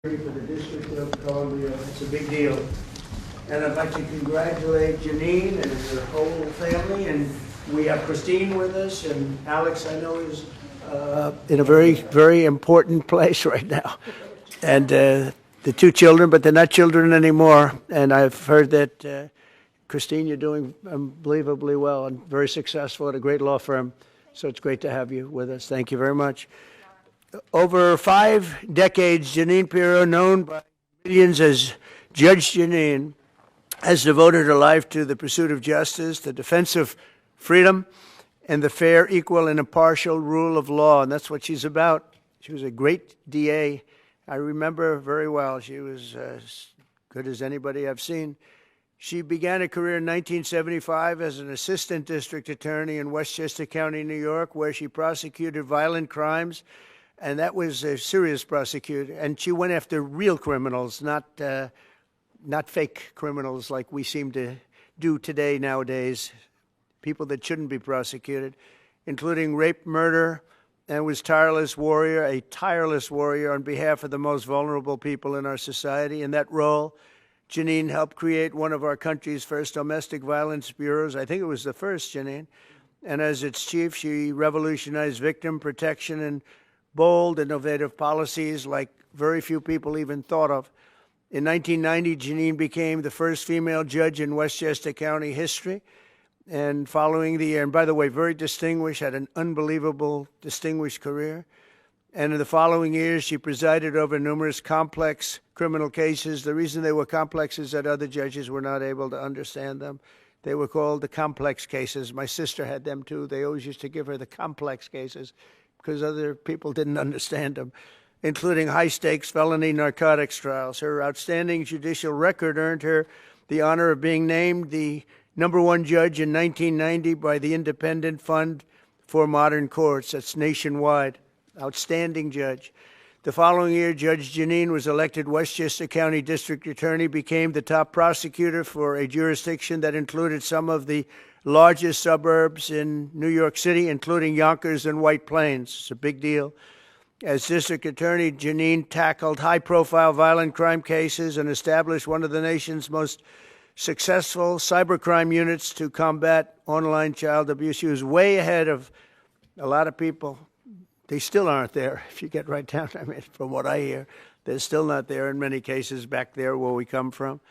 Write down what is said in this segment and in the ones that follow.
for the District of Columbia. It's a big deal. And I'd like to congratulate Janine and her whole family. And we have Christine with us, and Alex, I know, is in a very, very important place right now. And the two children, but they're not children anymore. And I've heard that, Christine, you're doing unbelievably well and very successful at a great law firm. So it's great to have you with us. Thank you very much. Over 5 decades, Jeanine Pirro, known by millions as Judge Janine, has devoted her life to the pursuit of justice, the defense of freedom, and the fair, equal, and impartial rule of law. And that's what she's about. She was a great DA. I remember her very well. She was as good as anybody I've seen. She began a career in 1975 as an assistant district attorney in Westchester County, New York, where she prosecuted violent crimes. And that was a serious prosecutor. And she went after real criminals, not fake criminals like we seem to do today nowadays, people that shouldn't be prosecuted, including rape, murder, and was a tireless warrior on behalf of the most vulnerable people in our society. In that role, Janine helped create one of our country's first domestic violence bureaus. I think it was the first, Janine. And as its chief, she revolutionized victim protection and bold, innovative policies like very few people even thought of. In 1990, Janine became the first female judge in Westchester County history. And following the year, and by the way, very distinguished, had an unbelievable, distinguished career. And in the following years, she presided over numerous complex criminal cases. The reason they were complex is that other judges were not able to understand them. They were called the complex cases. My sister had them too. They always used to give her the complex cases because other people didn't understand them, including high-stakes felony narcotics trials. Her outstanding judicial record earned her the honor of being named the #1 judge in 1990 by the Independent Fund for Modern Courts. That's nationwide. Outstanding judge. The following year, Judge Janine was elected Westchester County District Attorney, became the top prosecutor for a jurisdiction that included some of the largest suburbs in New York City, including Yonkers and White Plains. It's a big deal. As district attorney, Janine tackled high-profile violent crime cases and established one of the nation's most successful cybercrime units to combat online child abuse. She was way ahead of a lot of people. They still aren't there, if you get right down. I mean, from what I hear, they're still not there in many cases back there where we come from.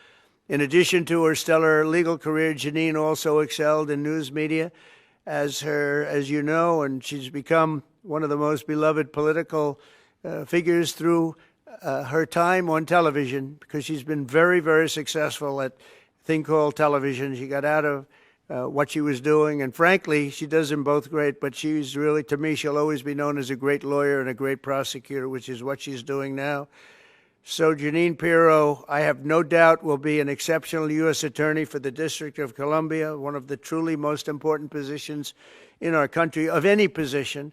In addition to her stellar legal career, Janine also excelled in news media as you know, and she's become one of the most beloved political figures through her time on television, because she's been very, very successful at a thing called television. She got out of what she was doing, and frankly, she does them both great, but she's really, to me, she'll always be known as a great lawyer and a great prosecutor, which is what she's doing now. So Jeanine Pirro, I have no doubt, will be an exceptional U.S. attorney for the District of Columbia, one of the truly most important positions in our country, of any position,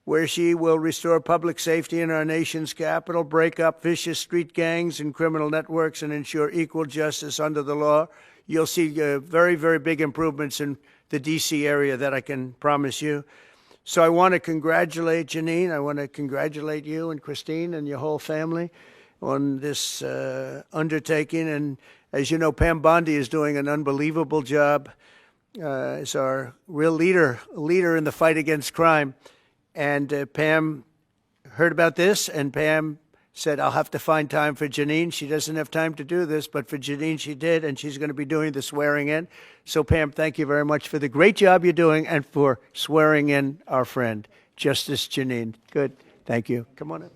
where she will restore public safety in our nation's capital, break up vicious street gangs and criminal networks, and ensure equal justice under the law. You'll see very, very big improvements in the D.C. area, that I can promise you. So I want to congratulate Janine. I want to congratulate you and Christine and your whole family on this undertaking. And as you know, Pam Bondi is doing an unbelievable job as our real leader in the fight against crime. And Pam heard about this, and Pam said, I'll have to find time for Janine. She doesn't have time to do this, but for Janine she did, and she's going to be doing the swearing in. So Pam, thank you very much for the great job you're doing and for swearing in our friend, Justice Janine. Good. Thank you. Come on up.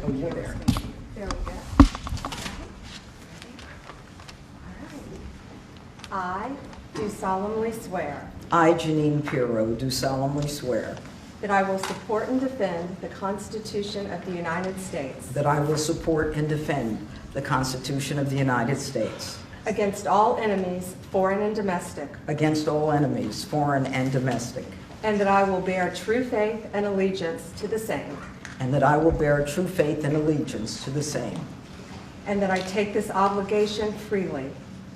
Oh, you're there. There we go. I do solemnly swear I, Jeanine Pirro, do solemnly swear that I will support and defend the Constitution of the United States that I will support and defend the Constitution of the United States against all enemies, foreign and domestic, against all enemies, foreign and domestic, and that I will bear true faith and allegiance to the same, and that I will bear true faith and allegiance to the same, and that I take this obligation freely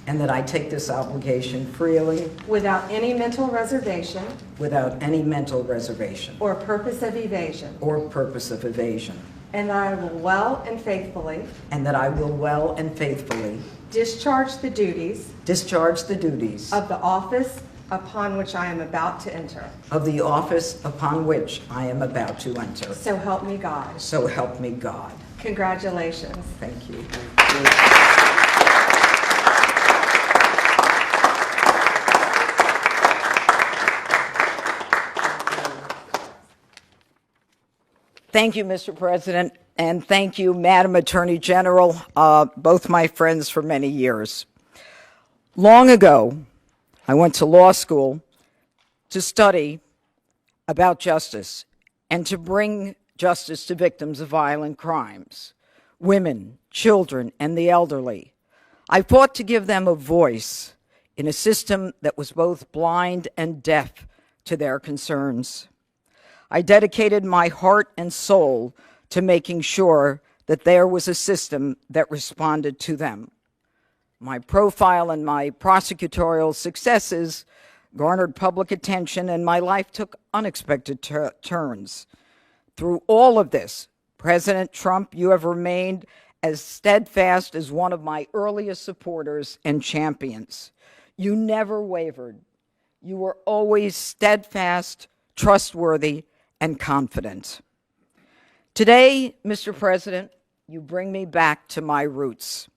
and that I take this obligation freely without any mental reservation without any mental reservation or purpose of evasion, or purpose of evasion, and that I will well and faithfully and that I will well and faithfully discharge the duties of the office upon which I am about to enter. Upon which I am about to enter. So help me God. So help me God. Congratulations. Thank you. Thank you, Mr. President, and thank you, Madam Attorney General, both my friends for many years. Long ago, I went to law school to study about justice and to bring justice to victims of violent crimes, women, children, and the elderly. I fought to give them a voice in a system that was both blind and deaf to their concerns. I dedicated my heart and soul to making sure that there was a system that responded to them. My profile and my prosecutorial successes garnered public attention, and my life took unexpected turns. Through all of this, President Trump, you have remained as steadfast as one of my earliest supporters and champions. You never wavered. You were always steadfast, trustworthy, and confident. Today, Mr. President, you bring me back to my roots.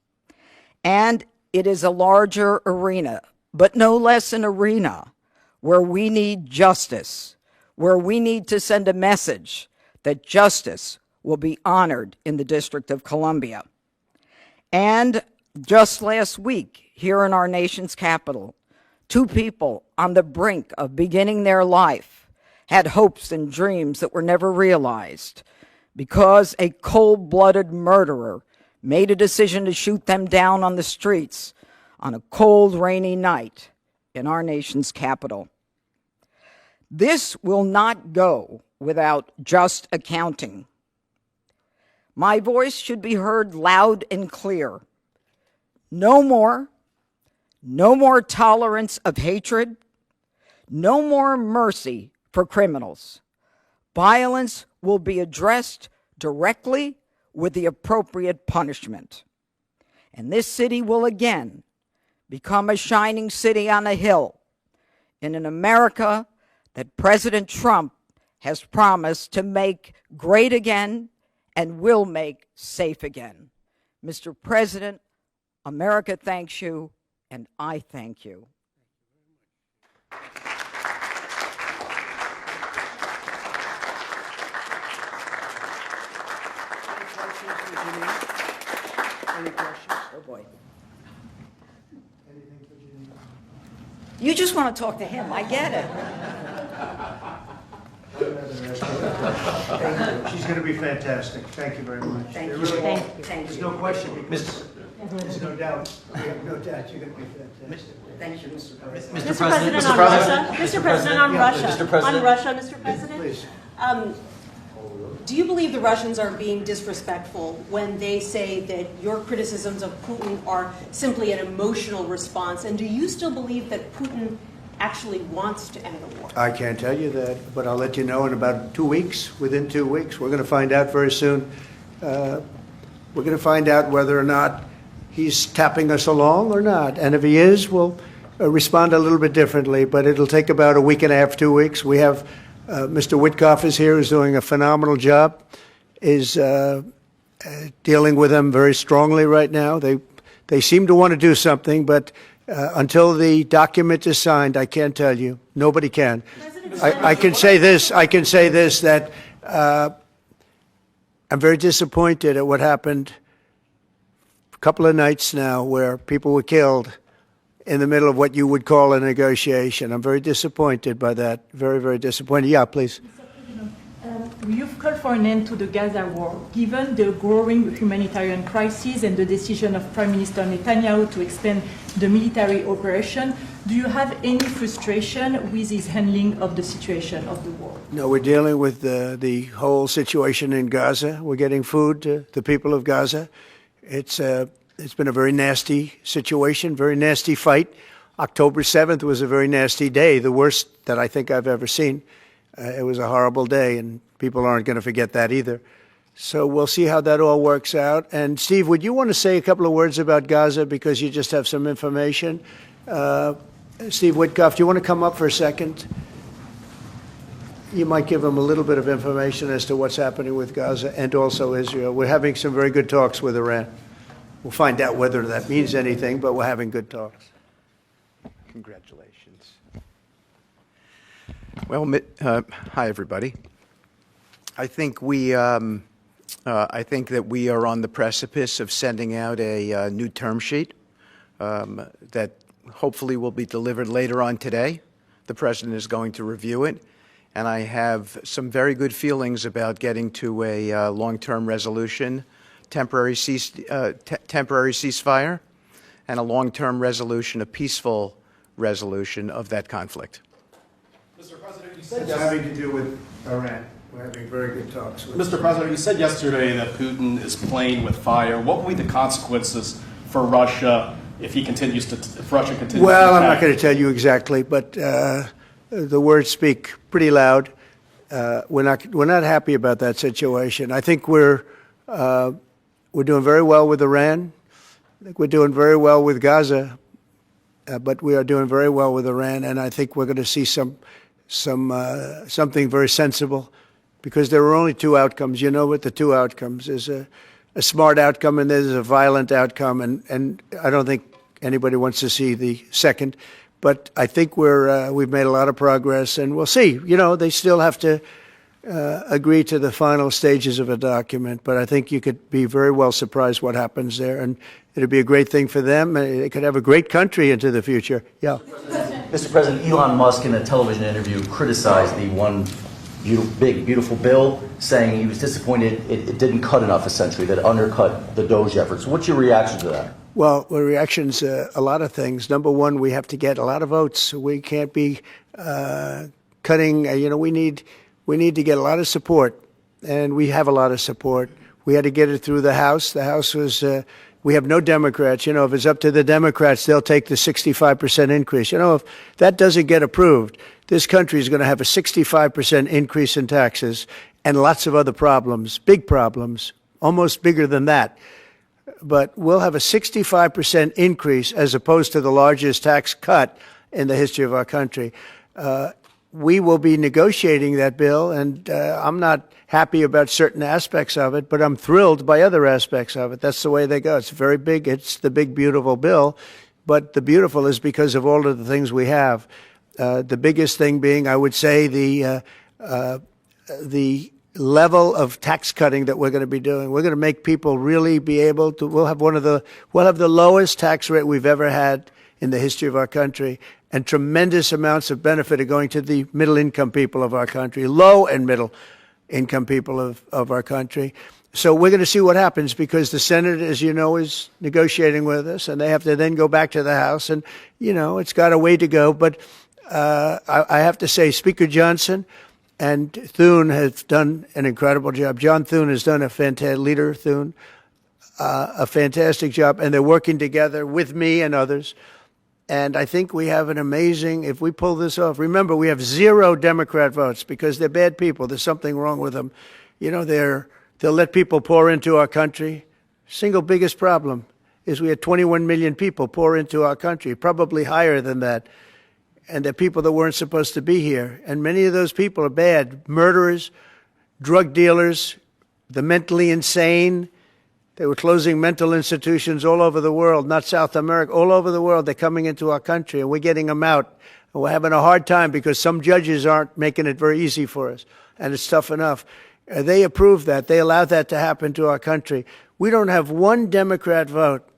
And it is a larger arena, but no less an arena where we need justice, where we need to send a message that justice will be honored in the District of Columbia. And just last week, here in our nation's capital, two people on the brink of beginning their life had hopes and dreams that were never realized because a cold-blooded murderer made a decision to shoot them down on the streets on a cold, rainy night in our nation's capital. This will not go without just accounting. My voice should be heard loud and clear. No more tolerance of hatred, no more mercy for criminals. Violence will be addressed directly with the appropriate punishment. And this city will again become a shining city on a hill in an America that President Trump has promised to make great again and will make safe again. Mr. President, America thanks you, and I thank you. Any questions? Oh boy. Anything for Janine? You just want to talk to him, I get it. She's going to be fantastic. Thank you very much. Thank There you. really- Thank There's you. no question, because there's no doubt. We have no doubt you're going to be fantastic. Thank you, Mr. President. Mr. President, on Russia. Mr. President, on Russia. Mr. President. On Russia, Mr. President. Please. Do you believe the Russians are being disrespectful when they say that your criticisms of Putin are simply an emotional response? And do you still believe that Putin actually wants to end the war? I can't tell you that, but I'll let you know in about 2 weeks. Within 2 weeks, we're going to find out very soon. We're going to find out whether or not he's tapping us along or not. And if he is, we'll respond a little bit differently. But it'll take about a week and a half, 2 weeks. We have Mr. Witkoff is here, who's doing a phenomenal job, is dealing with them very strongly right now. They seem to want to do something, but until the document is signed, I can't tell you. Nobody can. I can say this. That I'm very disappointed at what happened a couple of nights now, where people were killed in the middle of what you would call a negotiation. I'm very disappointed by that. Very, very disappointed. Yeah, please. You've called for an end to the Gaza war. Given the growing humanitarian crisis and the decision of Prime Minister Netanyahu to extend the military operation, do you have any frustration with his handling of the situation of the war? No, we're dealing with the whole situation in Gaza. We're getting food to the people of Gaza. It's It's been a very nasty situation, very nasty fight. October 7th was a very nasty day, the worst that I think I've ever seen. It was a horrible day, and people aren't going to forget that either. So we'll see how that all works out. And Steve, would you want to say a couple of words about Gaza, because you just have some information? Steve Witkoff, do you want to come up for a second? You might give them a little bit of information as to what's happening with Gaza and also Israel. We're having some very good talks with Iran. We'll find out whether that means anything, but we're having good talks. Congratulations. Well, hi everybody. I think that we are on the precipice of sending out a new term sheet that hopefully will be delivered later on today. The President is going to review it, and I have some very good feelings about getting to a long-term resolution, temporary ceasefire, and a long-term resolution, a peaceful resolution of that conflict. Mr. President, you said It's having to do with Iran. We're having very good talks with Mr. President, you said yesterday that Putin is playing with fire. What will be the consequences for Russia if Russia continues to Well, I'm not attack? going to tell you exactly, but the words speak pretty loud. We're not happy about that situation. I think we're doing very well with Iran. I think we're doing very well with Gaza, but we are doing very well with Iran, and I think we're going to see something very sensible, because there are only two outcomes. You know what the two outcomes is: a smart outcome and there's a violent outcome, and I don't think anybody wants to see the second. But I think we've made a lot of progress, and we'll see. You know, they still have to agree to the final stages of a document, but I think you could be very well surprised what happens there, and it'll be a great thing for them. They could have a great country into the future. Yeah. Mr. President, Elon Musk in a television interview criticized the one big, beautiful bill, saying he was disappointed it didn't cut enough, essentially, that it undercut the DOGE efforts. What's your reaction to that? Well, the reaction's a lot of things. Number one, we have to get a lot of votes. We can't be cutting. We need to get a lot of support, and we have a lot of support. We had to get it through the House. The House was. We have no Democrats. You know, if it's up to the Democrats, they'll take the 65% increase. You know, if that doesn't get approved, this country is going to have a 65% increase in taxes and lots of other problems, big problems, almost bigger than that. But we'll have a 65% increase as opposed to the largest tax cut in the history of our country. We will be negotiating that bill, and I'm not happy about certain aspects of it, but I'm thrilled by other aspects of it. That's the way they go. It's very big. It's the big, beautiful bill, but the beautiful is because of all of the things we have. The biggest thing being, I would say, the level of tax cutting that we're going to be doing. We're going to make people really be able to. We'll have the lowest tax rate we've ever had in the history of our country, and tremendous amounts of benefit are going to the middle-income people of our country, low and middle-income people of our country. So we're going to see what happens, because the Senate, as you know, is negotiating with us, and they have to then go back to the House, and, you know, it's got a way to go. But I have to say, Speaker Johnson and Thune have done an incredible job. John Thune has done a fantastic job, and they're working together with me and others. And I think we have an amazing, if we pull this off, remember, we have 0 Democrat votes because they're bad people. There's something wrong with them. You know, they'll let people pour into our country. Single biggest problem is we had 21 million people pour into our country, probably higher than that. And they're people that weren't supposed to be here. And many of those people are bad. Murderers, drug dealers, the mentally insane. They were closing mental institutions all over the world, not South America, all over the world. They're coming into our country, and we're getting them out. And we're having a hard time because some judges aren't making it very easy for us, and it's tough enough. They approved that. They allowed that to happen to our country. We don't have one Democrat vote.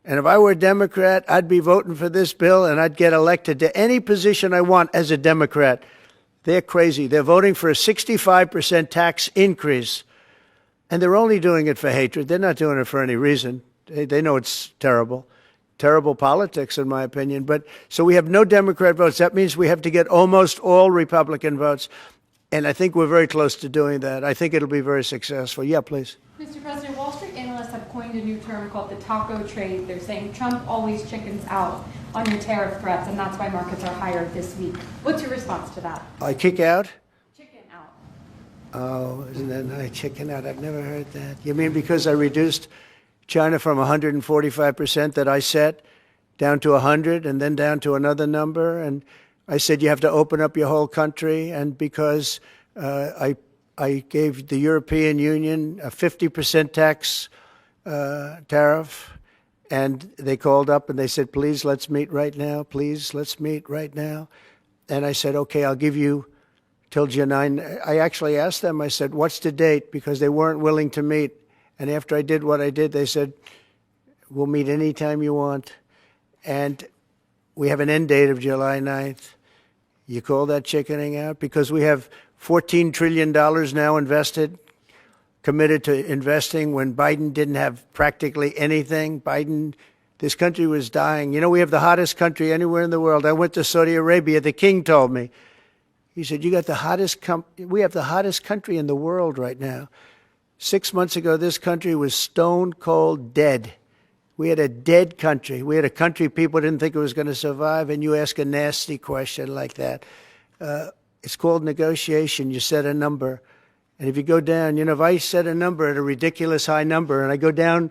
And if I were a Democrat, I'd be voting for this bill, and I'd get elected to any position I want as a Democrat. They're crazy. They're voting for a 65% tax increase. And they're only doing it for hatred. They're not doing it for any reason. They know it's terrible. Terrible politics, in my opinion. But so we have no Democrat votes. That means we have to get almost all Republican votes. And I think we're very close to doing that. I think it'll be very successful. Yeah, please. Mr. President, Wall Street analysts have coined coined a new term called the taco trade. They're saying Trump always chickens out on your tariff threats, and that's why markets are higher this week. What's your response to that? I kick out? Chicken out. Oh, isn't that nice? Chicken out. I've never heard that. You mean because I reduced China from 145% that I set down to 100 and then down to another number? And I said you have to open up your whole country. And because I gave the European Union a 50% tax tariff, and they called up and they said, please, let's meet right now. Please, let's meet right now. And I said, okay, I'll give you till Janine. I actually asked them, I said, what's the date? Because they weren't willing to meet. And after I did what I did, they said, we'll meet anytime you want. And we have an end date of July 9th. You call that chickening out? Because we have $14 trillion now invested, committed to investing when Biden didn't have practically anything. This country was dying. You know, we have the hottest country anywhere in the world. I went to Saudi Arabia. The king told me. He said, you got the hottest we have the hottest country in the world right now. 6 months ago, this country was stone cold dead. We had a dead country. We had a country people didn't think it was going to survive, and you ask a nasty question like that. It's called negotiation. You set a number. And if you go down, you know, if I set a number at a ridiculous high number and I go down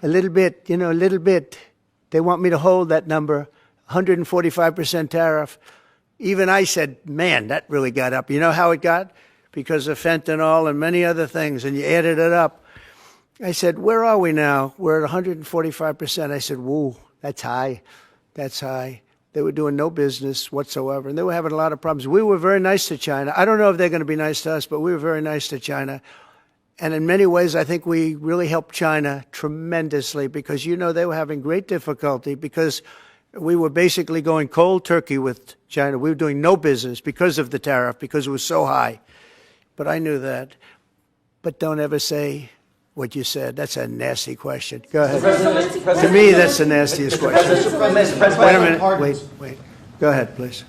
a little bit, a little bit, they want me to hold that number, 145% tariff. Even I said, man, that really got up. You know how it got? Because of fentanyl and many other things, and you added it up. I said, where are we now? We're at 145%. I said, whoa, that's high. That's high. They were doing no business whatsoever, and they were having a lot of problems. We were very nice to China. I don't know if they're going to be nice to us, but we were very nice to China. And in many ways, I think we really helped China tremendously because, they were having great difficulty because we were basically going cold turkey with China. We were doing no business because of the tariff, because it was so high. But I knew that. But don't ever say what you said. That's a nasty question. Go ahead. To me, that's the nastiest question. Wait a minute. Wait. Go ahead, please.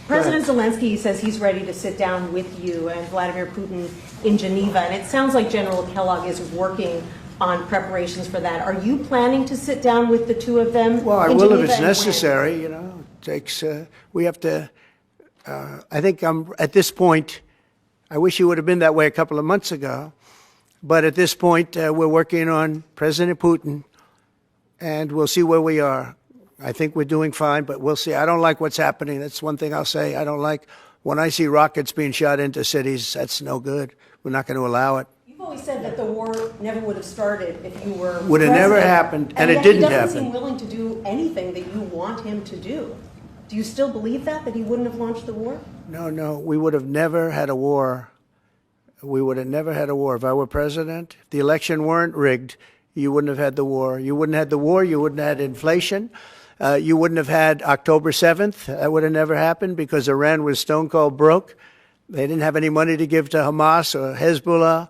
President Zelensky says he's ready to sit down with you and Vladimir Putin in Geneva, and it sounds like General Kellogg is working on preparations for that. Are you planning to sit down with the two of them? Well, I will if it's necessary. It takes. We have to. I think I'm at this point. I wish you would have been that way a couple of months ago. But at this point, we're working on President Putin, and we'll see where we are. I think we're doing fine, but we'll see. I don't like what's happening. That's one thing I'll say. I don't like when I see rockets being shot into cities. That's no good. We're not going to allow it. You've always said that the war never would have started if you were Would have never happened, and it didn't happen. He doesn't seem willing to do anything that you want him to do. Do you still believe that he wouldn't have launched the war? No. We would have never had a war. We would have never had a war. If I were president, if the election weren't rigged, you wouldn't have had the war. You wouldn't have had the war. You wouldn't have had inflation. You wouldn't have had October 7th. That would have never happened because Iran was stone cold broke. They didn't have any money to give to Hamas or Hezbollah.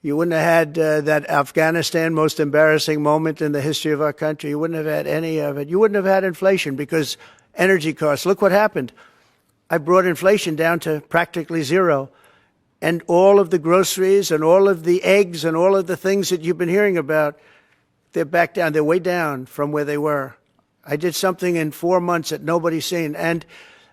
You wouldn't have had that Afghanistan most embarrassing moment in the history of our country. You wouldn't have had any of it. You wouldn't have had inflation because energy costs. Look what happened. I brought inflation down to practically zero. And all of the groceries and all of the eggs and all of the things that you've been hearing about, they're back down. They're way down from where they were. I did something in 4 months that nobody's seen. And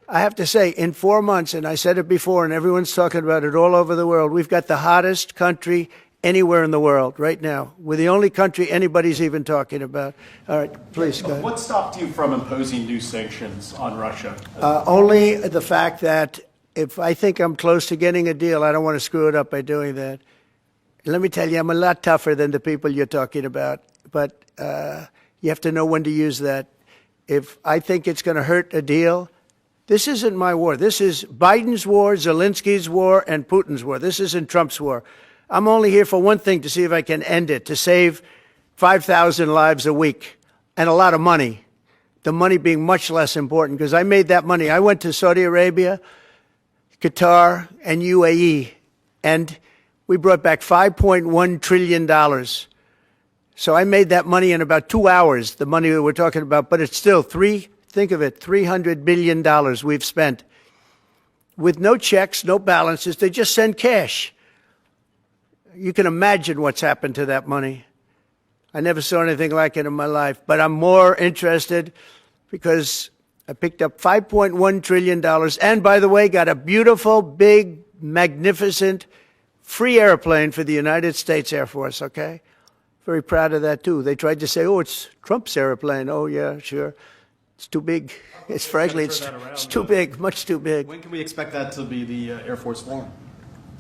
I have to say, in 4 months, and I said it before, and everyone's talking about it all over the world, we've got the hottest country anywhere in the world right now. We're the only country anybody's even talking about. All right, please go ahead. What stopped you from imposing new sanctions on Russia? Only the fact that if I think I'm close to getting a deal, I don't want to screw it up by doing that. Let me tell you, I'm a lot tougher than the people you're talking about, but you have to know when to use that. If I think it's going to hurt a deal, this isn't my war. This is Biden's war, Zelensky's war, and Putin's war. This isn't Trump's war. I'm only here for one thing, to see if I can end it, to save 5,000 lives a week and a lot of money, the money being much less important, because I made that money. I went to Saudi Arabia, Qatar, and UAE, and we brought back $5.1 trillion. So I made that money in about 2 hours, the money that we're talking about, but it's still think of it, $300 billion we've spent with no checks, no balances. They just send cash. You can imagine what's happened to that money. I never saw anything like it in my life. But I'm more interested because I picked up $5.1 trillion and, by the way, got a beautiful, big, magnificent, free airplane for the United States Air Force, okay? Very proud of that, too. They tried to say, oh, it's Trump's airplane. Oh, yeah, sure. It's too big. It's frankly, it's too big, much too big. When can we expect that to be the Air Force One?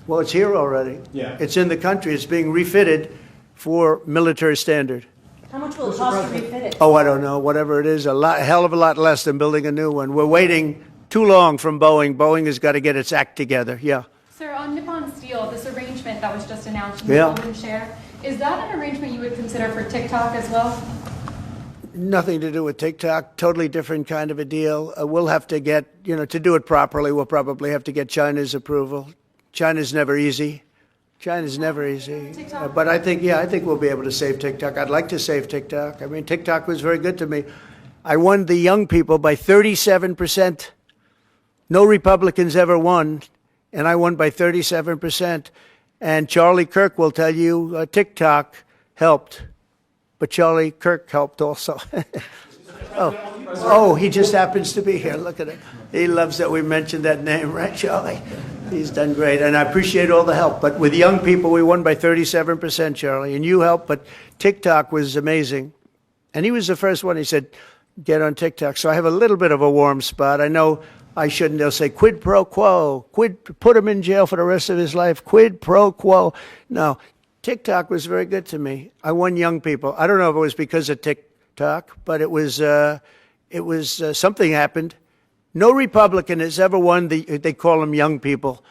Well, it's here already. Yeah. It's in the country. It's being refitted for military standard. How much will it cost to refit it? Oh, I don't know. Whatever it is, a hell of a lot less than building a new one. We're waiting too long from Boeing. Boeing has got to get its act together. Yeah. Sir, on Nippon Steel, this arrangement that was just announced in the Yeah. golden share, is that an arrangement you would consider for TikTok as well? Nothing to do with TikTok. Totally different kind of a deal. We'll have to get, to do it properly, we'll probably have to get China's approval. China's never easy. China's never easy. But I think we'll be able to save TikTok. I'd like to save TikTok. I mean, TikTok was very good to me. I won the young people by 37%. No Republicans ever won, and I won by 37%. And Charlie Kirk will tell you TikTok helped, but Charlie Kirk helped also. Oh, he just happens to be here. Look at him. He loves that we mentioned that name, right, Charlie? He's done great, and I appreciate all the help. But with young people, we won by 37%, Charlie, and you helped. But TikTok was amazing. And he was the first one. He said, get on TikTok. So I have a little bit of a warm spot. I know I shouldn't. They'll say, quid pro quo, put him in jail for the rest of his life, quid pro quo. No, TikTok was very good to me. I won young people. I don't know if it was because of TikTok, but it was something happened. No Republican has ever won they call them young people.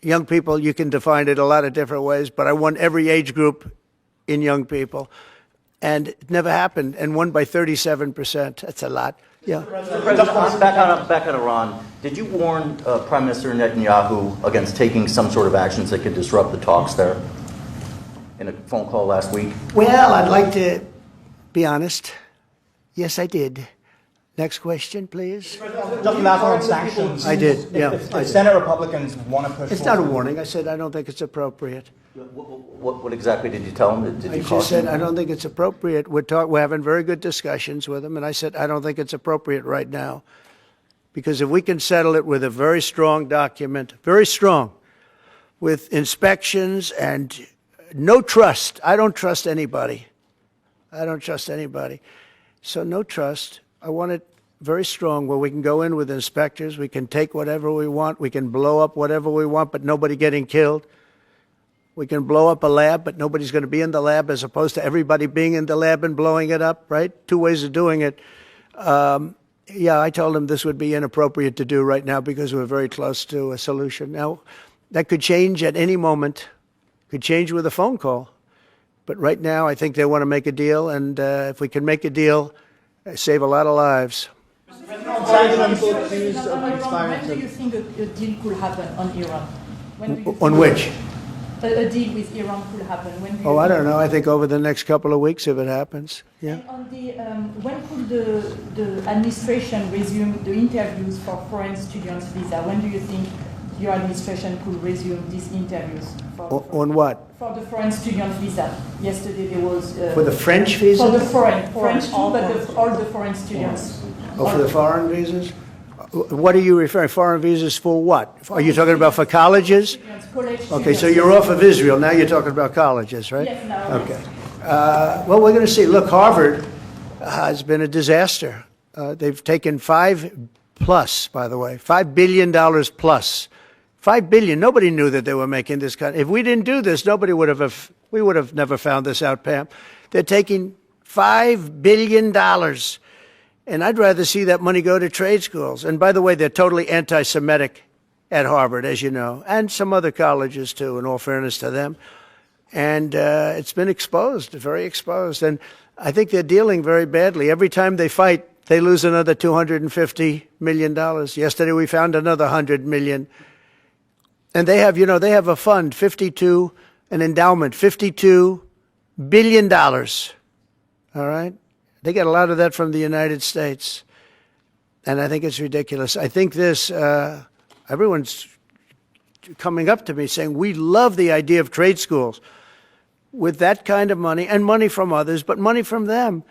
Young people, you can define it a lot of different ways, but I won every age group in young people. And it never happened, and won by 37%. That's a lot. Yeah. Mr. President, back on Iran, did you warn Prime Minister Netanyahu against taking some sort of actions that could disrupt the talks there in a phone call last week? Well, I'd like to be honest. Yes, I did. Next question, please. Just last on sanctions. I did, yeah. If Senate Republicans want to push It's not a warning. I said I don't think it's appropriate. What exactly did you tell him? Did you I just said I don't think it's appropriate. We're having very good discussions with him, and I said I don't think it's appropriate right now. Because if we can settle it with a very strong document, very strong, with inspections and no trust. I don't trust anybody. I don't trust anybody. So no trust. I want it very strong where we can go in with inspectors. We can take whatever we want. We can blow up whatever we want, but nobody getting killed. We can blow up a lab, but nobody's going to be in the lab, as opposed to everybody being in the lab and blowing it up, right? Two ways of doing it. Yeah, I told him this would be inappropriate to do right now because we're very close to a solution. Now, that could change at any moment. Could change with a phone call. But right now, I think they want to make a deal, and if we can make a deal, save a lot of lives. When do you think a deal could happen on Iran? On which? A deal with Iran could happen. When do you I don't know. I think over the next couple of weeks if it happens. Yeah. And on the, when could the administration resume the interviews for foreign students visa? When do you think your administration could resume these interviews? On what? For the foreign student visa. Yesterday there was... for the French visa? For the French too, but all the foreign students. Oh, for the foreign visas? What are you referring? Foreign visas for what? Are you talking about for colleges? Okay, so you're off of Israel. Now you're talking about colleges, right? Yes, now. Okay. Well, we're going to see. Look, Harvard has been a disaster. They've taken $5 billion plus. $5 billion. Nobody knew that they were making this kind. If we didn't do this, we would have never found this out, Pam. They're taking $5 billion. And I'd rather see that money go to trade schools. And by the way, they're totally anti-Semitic at Harvard, as you know, and some other colleges too, in all fairness to them. And it's been exposed, very exposed. And I think they're dealing very badly. Every time they fight, they lose another $250 million. Yesterday we found another $100 million. And they have, they have a fund, an endowment, $52 billion. All right? They get a lot of that from the United States. And I think it's ridiculous. I think everyone's coming up to me saying, we love the idea of trade schools. with that kind of money, and money from others, but money from them,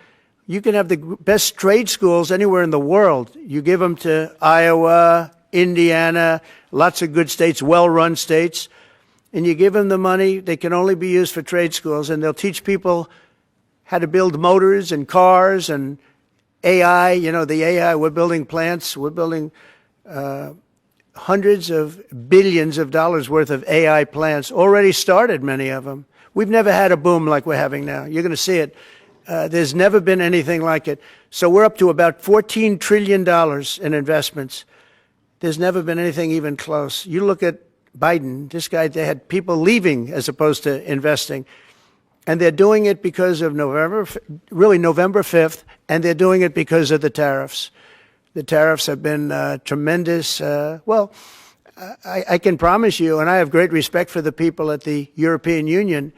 you can have the best trade schools anywhere in the world. You give them to Iowa, Indiana, lots of good states, well-run states, and you give them the money, they can only be used for trade schools, and they'll teach people how to build motors and cars and AI, the AI, we're building plants, we're building hundreds of billions of dollars worth of AI plants, already started, many of them. We've never had a boom like we're having now. You're going to see it. There's never been anything like it. So we're up to about $14 trillion in investments. There's never been anything even close. You look at Biden, this guy, they had people leaving as opposed to investing. And they're doing it because of November 5th, and they're doing it because of the tariffs. The tariffs have been tremendous. I can promise you, and I have great respect for the people at the European Union,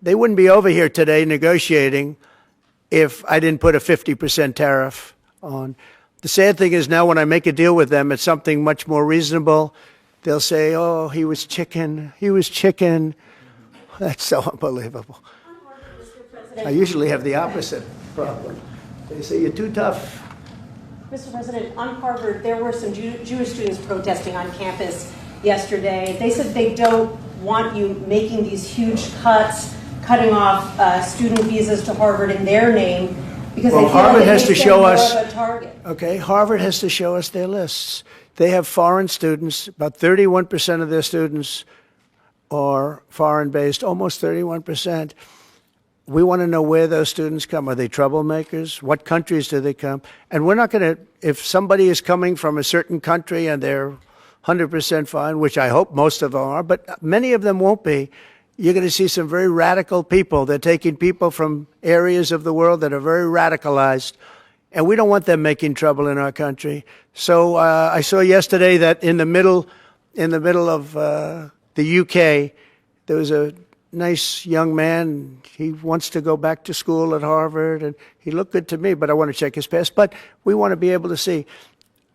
they wouldn't be over here today negotiating if I didn't put a 50% tariff on. The sad thing is now when I make a deal with them, it's something much more reasonable. They'll say, oh, he was chicken. That's so unbelievable. I usually have the opposite problem. They say, you're too tough. Mr. President, on Harvard, there were some Jewish students protesting on campus yesterday. They said they don't want you making these huge cuts, cutting off student visas to Harvard in their name, because they feel Harvard like it has to makes them show more us. of a target. Okay, Harvard has to show us their lists. They have foreign students. About 31% of their students are foreign-based, almost 31%. We want to know where those students come. Are they troublemakers? What countries do they come? And we're not going to, if somebody is coming from a certain country and they're 100% fine, which I hope most of them are, but many of them won't be, you're going to see some very radical people. They're taking people from areas of the world that are very radicalized, and we don't want them making trouble in our country. So I saw yesterday that in the middle of the UK, there was a nice young man. He wants to go back to school at Harvard, and he looked good to me, but I want to check his past. But we want to be able to see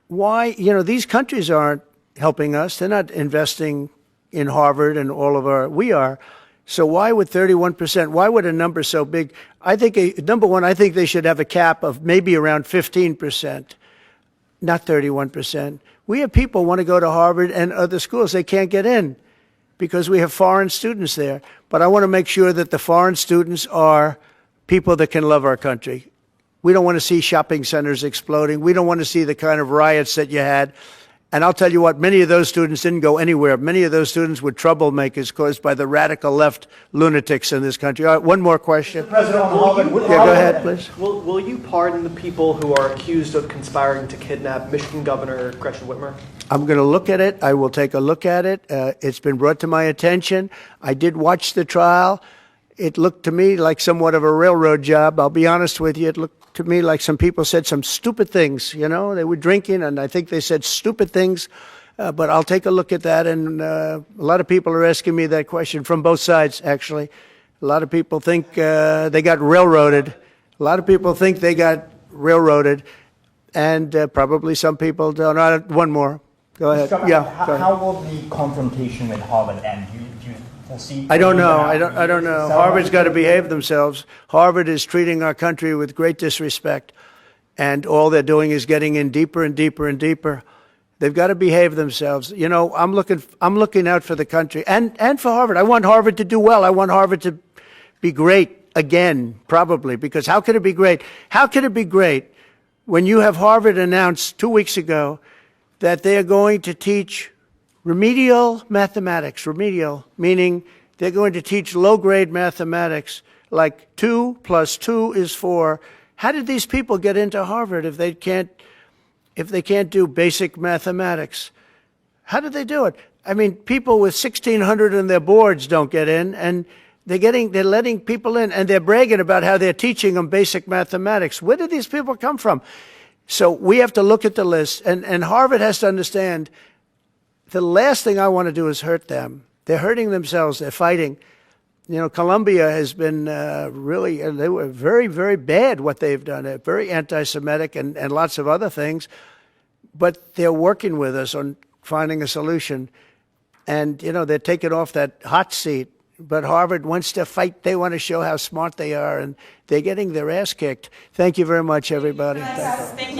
why, these countries aren't helping us. They're not investing in Harvard and all of we are. So why would 31%, why would a number so big? I think, number one, I think they should have a cap of maybe around 15%, not 31%. We have people who want to go to Harvard and other schools. They can't get in because we have foreign students there. But I want to make sure that the foreign students are people that can love our country. We don't want to see shopping centers exploding. We don't want to see the kind of riots that you had. And I'll tell you what, many of those students didn't go anywhere. Many of those students were troublemakers caused by the radical left lunatics in this country. All right, one more question. President, Yeah, go ahead, please. Will you pardon the people who are accused of conspiring to kidnap Michigan Governor Gretchen Whitmer? I'm going to look at it. I will take a look at it. It's been brought to my attention. I did watch the trial. It looked to me like somewhat of a railroad job. I'll be honest with you. It looked to me like some people said some stupid things. They were drinking, and I think they said stupid things. But I'll take a look at that. And a lot of people are asking me that question from both sides, actually. A lot of people think they got railroaded. A lot of people think they got railroaded. And probably some people don't. One more. Go ahead. How will the confrontation with Harvard end? Do you foresee? I don't know. I don't know. Harvard's got to behave themselves. Harvard is treating our country with great disrespect, and all they're doing is getting in deeper and deeper and deeper. They've got to behave themselves. I'm looking out for the country and for Harvard. I want Harvard to do well. I want Harvard to be great again, probably, because how could it be great? How could it be great when you have Harvard announced 2 weeks ago that they are going to teach remedial mathematics, remedial, meaning they're going to teach low-grade mathematics, like 2 + 2 is 4. How did these people get into Harvard if they can't do basic mathematics? How did they do it? I mean, people with 1,600 in their boards don't get in, and they're letting people in, and they're bragging about how they're teaching them basic mathematics. Where did these people come from? So we have to look at the list, and Harvard has to understand the last thing I want to do is hurt them. They're hurting themselves. They're fighting. Columbia has been they were very, very bad what they've done. They're very anti-Semitic and lots of other things, but they're working with us on finding a solution. And, they're taking off that hot seat. but Harvard wants to fight. They want to show how smart they are, and they're getting their ass kicked. Thank you very much, everybody. Thank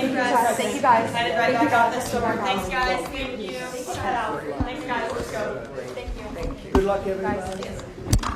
you guys. Thank you guys. Headed right back out this door. Thanks, guys. Thank you. Thanks, guys. Let's go. Thank you. Good luck, everybody.